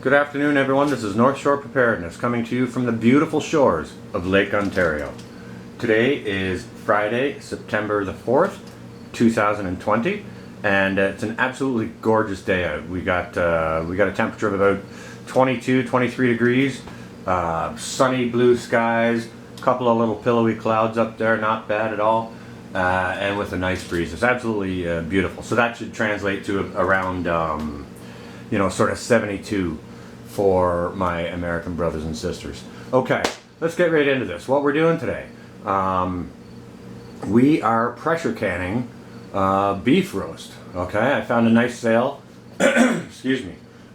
Good afternoon, everyone. This is North Shore Preparedness coming to you from the beautiful shores of Lake Ontario. Today is Friday, September the 4th, 2020, and it's an absolutely gorgeous day out. We got a temperature of about 22, 23 degrees, sunny blue skies, a couple of little pillowy clouds up there, not bad at all, and with a nice breeze. It's absolutely beautiful. So that should translate to around, sort of 72 for my American brothers and sisters. Okay, let's get right into this. What we're doing today, we are pressure canning beef roast. Okay, I found a nice sale. Excuse me.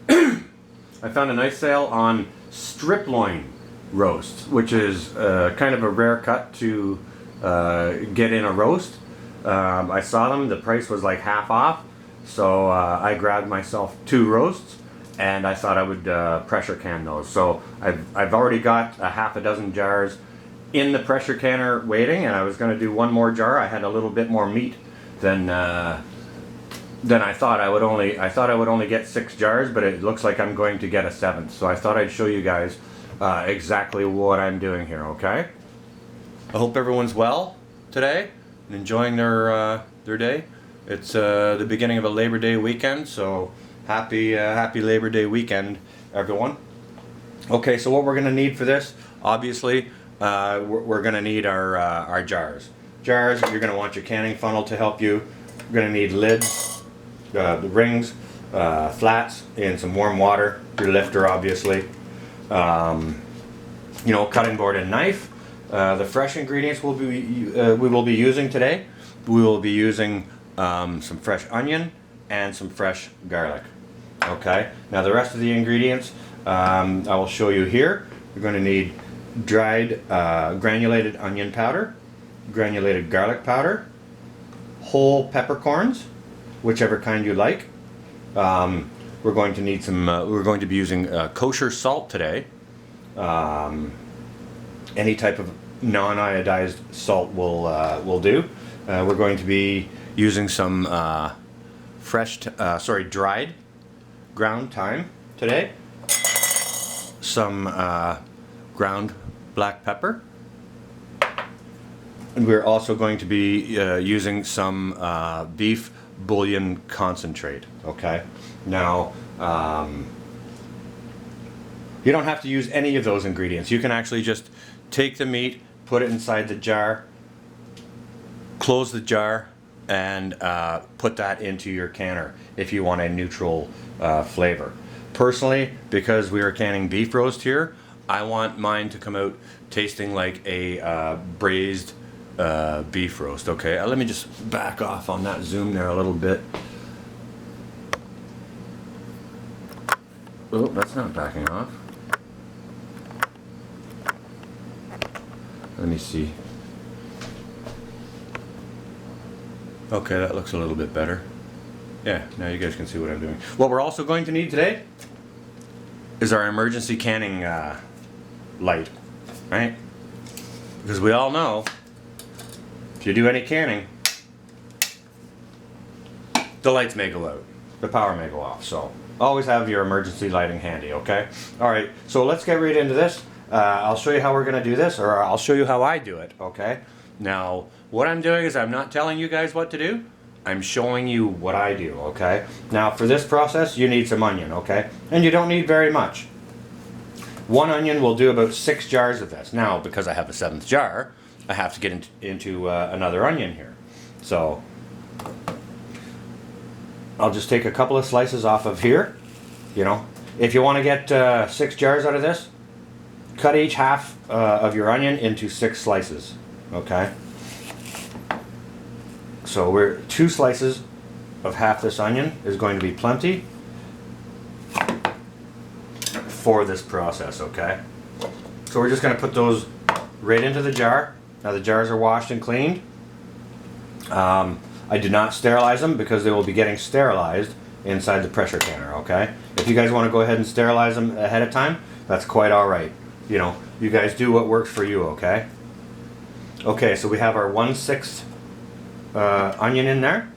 I found a nice sale on strip loin roasts, which is kind of a rare cut to get in a roast. I saw them. The price was like half off, so I grabbed myself 2 roasts. And I thought I would pressure can those. So I've already got a half a dozen jars in the pressure canner waiting, and I was going to do one more jar. I had a little bit more meat than I thought. I thought I would only get 6 jars, but it looks like I'm going to get a 7th. So I thought I'd show you guys exactly what I'm doing here. Okay. I hope everyone's well today and enjoying their day. It's the beginning of a Labor Day weekend, so. Happy Labor Day weekend, everyone. Okay, so what we're going to need for this, obviously, we're going to need our jars. Jars, you're going to want your canning funnel to help you. You're going to need lids, the rings, flats, and some warm water. Your lifter, obviously. Cutting board and knife. The fresh ingredients we will be using today. We will be using some fresh onion and some fresh garlic. Okay, now the rest of the ingredients I will show you here. You're going to need dried granulated onion powder, granulated garlic powder, whole peppercorns, whichever kind you like. We're going to need some. We're going to be using kosher salt today. Any type of non-iodized salt will do. We're going to be using some dried ground thyme today, some ground black pepper, and we're also going to be using some beef bouillon concentrate. Okay, now you don't have to use any of those ingredients. You can actually just take the meat, put it inside the jar, close the jar, and put that into your canner if you want a neutral flavor. Personally, because we are canning beef roast here, I want mine to come out tasting like a braised beef roast. Okay, let me just back off on that zoom there a little bit. Oh, that's not backing off. Let me see. Okay, that looks a little bit better. Yeah, now you guys can see what I'm doing. What we're also going to need today is our emergency canning light, right? Because we all know, if you do any canning, the lights may go out, the power may go off, so always have your emergency lighting handy, okay? Alright, so let's get right into this. I'll show you how we're going to do this, or I'll show you how I do it, okay? Now, what I'm doing is I'm not telling you guys what to do. I'm showing you what I do, okay? Now, for this process, you need some onion, okay? And you don't need very much. 1 onion will do about 6 jars of this. Now, because I have a 7th jar, I have to get into another onion here. So, I'll just take a couple of slices off of here. If you want to get 6 jars out of this, cut each half of your onion into 6 slices, okay? So 2 slices of half this onion is going to be plenty for this process, okay? So we're just going to put those right into the jar. Now the jars are washed and cleaned. I did not sterilize them because they will be getting sterilized inside the pressure canner, okay? If you guys want to go ahead and sterilize them ahead of time, that's quite alright. You guys do what works for you, okay? Okay, so we have our 1/6 onion in there,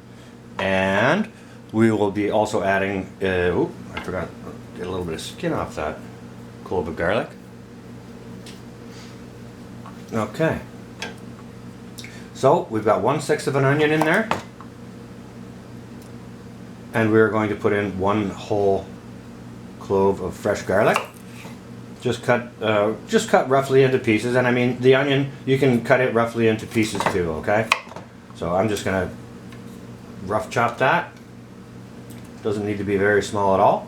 and we will be also adding, I forgot, Get a little bit of skin off that clove of garlic. Okay. So we've got 1/6 of an onion in there. And we're going to put in 1 whole clove of fresh garlic. Just cut roughly into pieces. And I mean, the onion, you can cut it roughly into pieces too, okay? So I'm just gonna rough chop that. Doesn't need to be very small at all.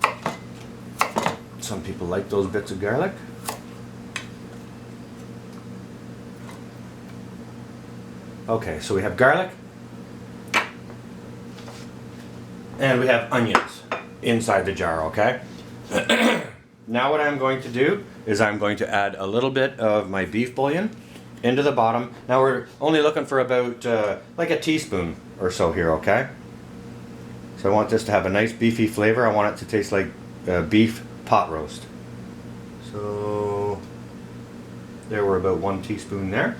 Some people like those bits of garlic. Okay, so we have garlic. And we have onions inside the jar, okay? Now what I'm going to do is I'm going to add a little bit of my beef bouillon into the bottom. Now we're only looking for about like a teaspoon or so here, okay? So I want this to have a nice beefy flavor. I want it to taste like beef pot roast. So there we're about 1 teaspoon there.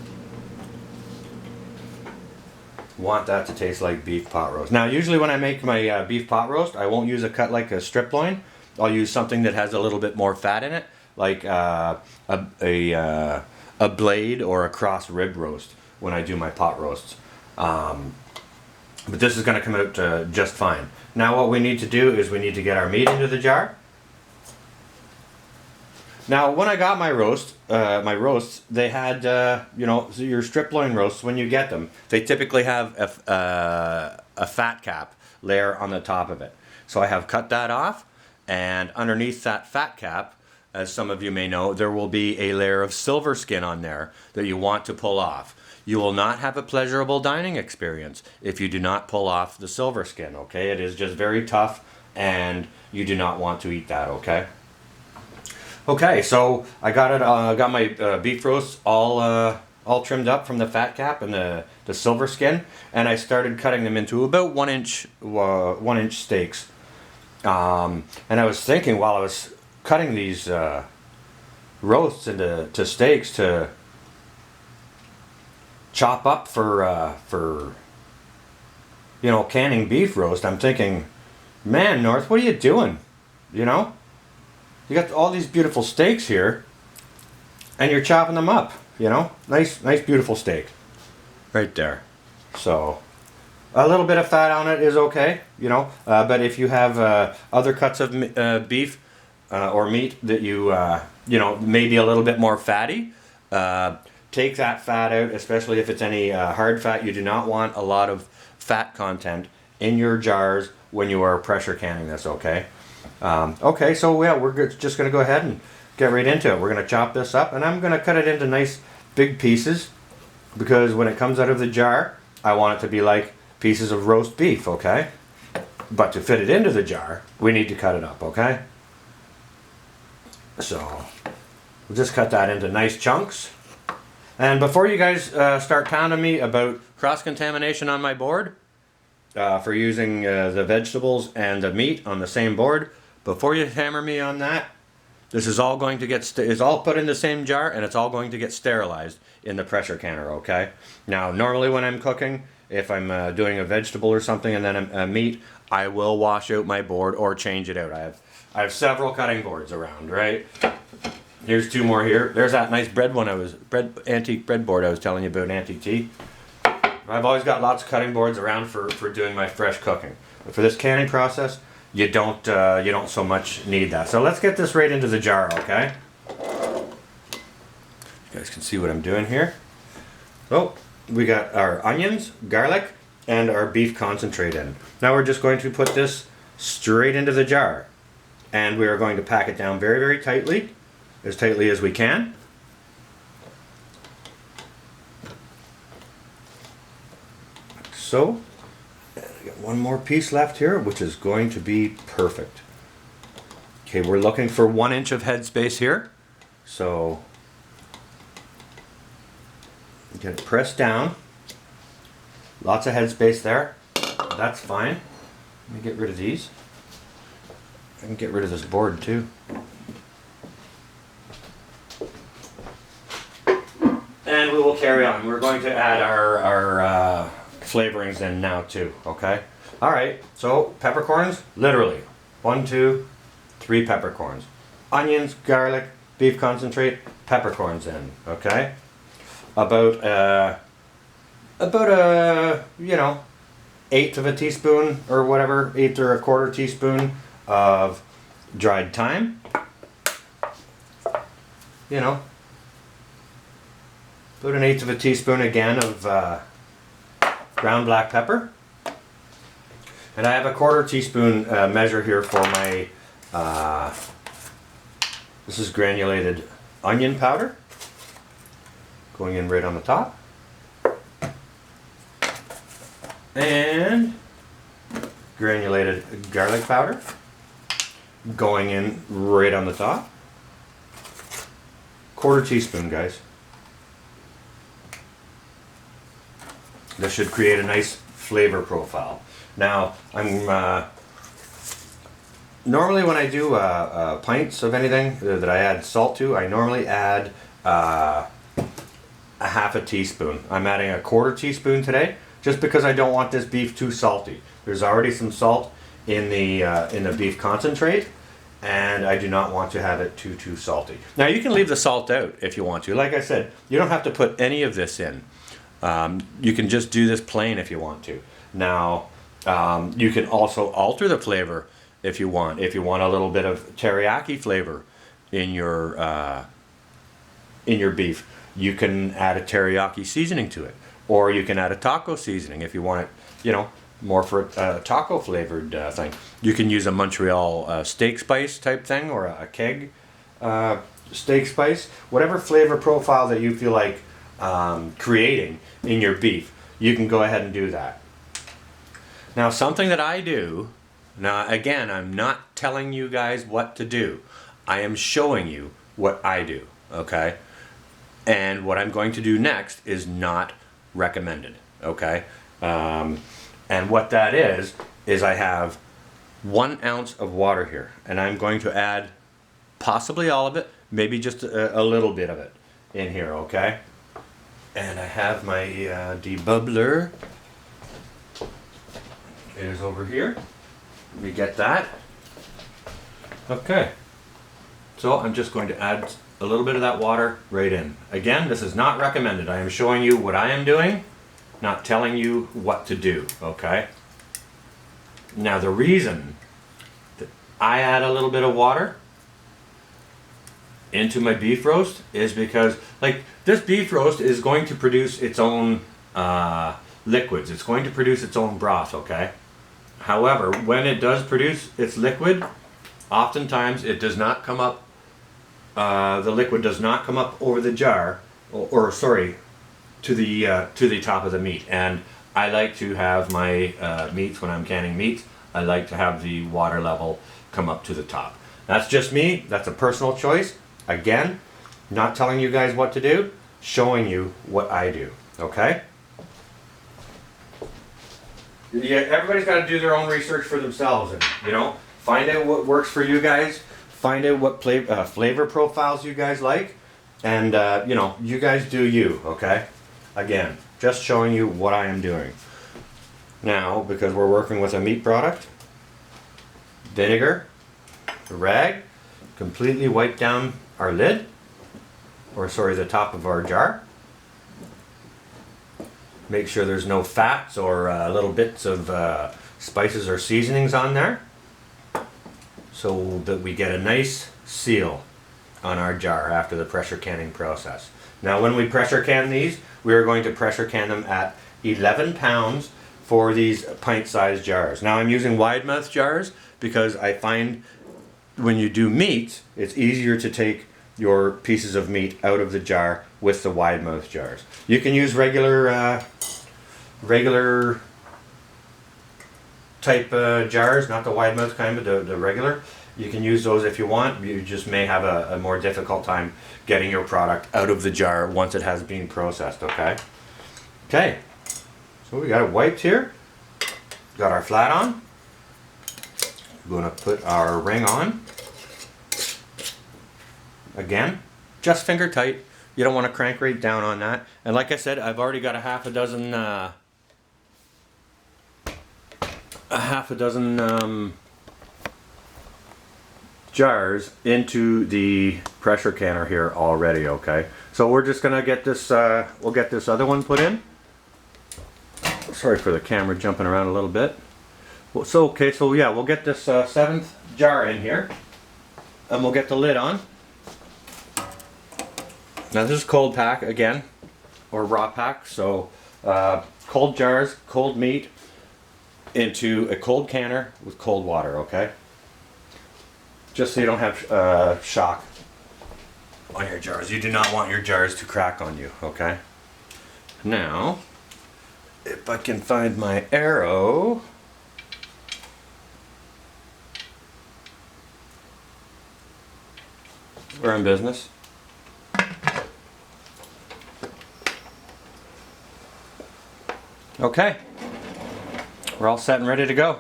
Want that to taste like beef pot roast. Now usually when I make my beef pot roast, I won't use a cut like a strip loin. I'll use something that has a little bit more fat in it, like a blade or a cross rib roast when I do my pot roasts. But this is going to come out just fine. Now what we need to do is we need to get our meat into the jar. Now when I got my roasts, they had, you know, your strip loin roasts, when you get them, they typically have a fat cap layer on the top of it. So I have cut that off, and underneath that fat cap, as some of you may know, there will be a layer of silver skin on there that you want to pull off. You will not have a pleasurable dining experience if you do not pull off the silver skin, okay? It is just very tough, and you do not want to eat that, okay? Okay, so I got my beef roasts all trimmed up from the fat cap and the silver skin, and I started cutting them into about 1-inch steaks. And I was thinking while I was cutting these roasts into steaks to chop up for you know, canning beef roast, I'm thinking, man, North, what are you doing? You know? You got all these beautiful steaks here, and you're chopping them up, you know? Nice beautiful steak. Right there. So, a little bit of fat on it is okay, you know? But if you have other cuts of beef or meat that you know, maybe a little bit more fatty, take that fat out, especially if it's any hard fat. You do not want a lot of fat content in your jars when you are pressure canning this, okay? Okay, so yeah, we're just going to go ahead and get right into it. We're going to chop this up, and I'm going to cut it into nice big pieces, because when it comes out of the jar, I want it to be like pieces of roast beef, okay? But to fit it into the jar, we need to cut it up, okay? So, we'll just cut that into nice chunks. And before you guys start pounding me about cross-contamination on my board, for using the vegetables and the meat on the same board, before you hammer me on that, this is all going to get it's all put in the same jar, and it's all going to get sterilized in the pressure canner, okay? Now, normally when I'm cooking, if I'm doing a vegetable or something and then a meat, I will wash out my board or change it out. I have several cutting boards around, right? Here's 2 more here. There's that nice antique bread board I was telling you about, Antique Tea. I've always got lots of cutting boards around for doing my fresh cooking. But for this canning process, you don't so much need that. So let's get this right into the jar, okay? You guys can see what I'm doing here. So we got our onions, garlic, and our beef concentrate in. Now we're just going to put this straight into the jar. And we are going to pack it down very, very tightly as we can. So, and I got one more piece left here, which is going to be perfect. Okay, we're looking for 1 inch of headspace here. So, get it pressed down. Lots of headspace there. That's fine. Let me get rid of these. I can get rid of this board too. And we will carry on. We're going to add our flavorings in now too, okay? All right, so peppercorns, literally 1, 2, 3 peppercorns. Onions, garlic, beef concentrate, peppercorns in, okay? About a, you know, eighth of a teaspoon or whatever, eighth or a quarter teaspoon of dried thyme. You know, about an eighth of a teaspoon again of ground black pepper. And I have a quarter teaspoon measure here for my, this is granulated onion powder. Going in right on the top. And granulated garlic powder. Going in right on the top. Quarter teaspoon, guys. This should create a nice flavor profile. Now, I'm normally when I do pints of anything that I add salt to, I normally add a half a teaspoon. I'm adding a quarter teaspoon today, just because I don't want this beef too salty. There's already some salt in the beef concentrate, and I do not want to have it too salty. Now you can leave the salt out if you want to. Like I said, you don't have to put any of this in. You can just do this plain if you want to. Now, you can also alter the flavor if you want. If you want a little bit of teriyaki flavor in your beef, you can add a teriyaki seasoning to it. Or you can add a taco seasoning if you want it, you know, more for a taco flavored thing. You can use a Montreal steak spice type thing, or a keg steak spice. Whatever flavor profile that you feel like creating in your beef, you can go ahead and do that. Now, something that I do, now again, I'm not telling you guys what to do. I am showing you what I do, okay? And what I'm going to do next is not recommended, okay? And what that is I have 1 ounce of water here, and I'm going to add possibly all of it, maybe just a little bit of it in here, okay? And I have my debubbler. It is over here. Let me get that. Okay. So I'm just going to add a little bit of that water right in. Again, this is not recommended. I am showing you what I am doing, not telling you what to do, okay? Now the reason that I add a little bit of water into my beef roast is because, like, this beef roast is going to produce its own liquids. It's going to produce its own broth, okay? However, when it does produce its liquid, oftentimes it does not come up, the liquid does not come up over the jar, or sorry, to the top of the meat. And I like to have my meats, when I'm canning meats, I like to have the water level come up to the top. That's just me. That's a personal choice. Again, not telling you guys what to do, showing you what I do, okay? Yeah, everybody's got to do their own research for themselves, and, you know, find out what works for you guys, find out what flavor profiles you guys like, and, you know, you guys do you, okay? Again, just showing you what I am doing. Now, because we're working with a meat product, vinegar, a rag, completely wipe down our lid, or sorry, the top of our jar. Make sure there's no fats or little bits of spices or seasonings on there, so that we get a nice seal on our jar after the pressure canning process. Now, when we pressure can these, we are going to pressure can them at 11 pounds for these pint-sized jars. Now, I'm using wide mouth jars because I find when you do meat, it's easier to take your pieces of meat out of the jar with the wide mouth jars. You can use regular type jars, not the wide mouth kind, but the regular. You can use those if you want. You just may have a more difficult time getting your product out of the jar once it has been processed, okay? Okay, so we got it wiped here. Got our flat on. We're going to put our ring on. Again, just finger tight. You don't want to crank right down on that. And like I said, I've already got a half a dozen jars into the pressure canner here already, okay? So we're just gonna get this, we'll get this other one put in. Sorry for the camera jumping around a little bit. Well, so, okay, so yeah, we'll get this 7th jar in here. And we'll get the lid on. Now this is cold pack again, or raw pack, so cold jars, cold meat, into a cold canner with cold water, okay? Just so you don't have shock on your jars. You do not want your jars to crack on you, okay? Now, if I can find my arrow. We're in business. Okay. We're all set and ready to go.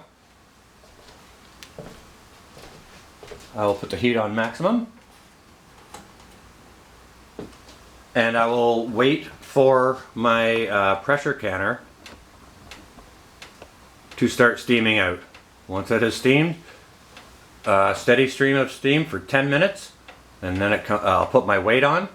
I will put the heat on maximum. And I will wait for my pressure canner to start steaming out. Once it has steamed, steady stream of steam for 10 minutes, and then I'll put my weight on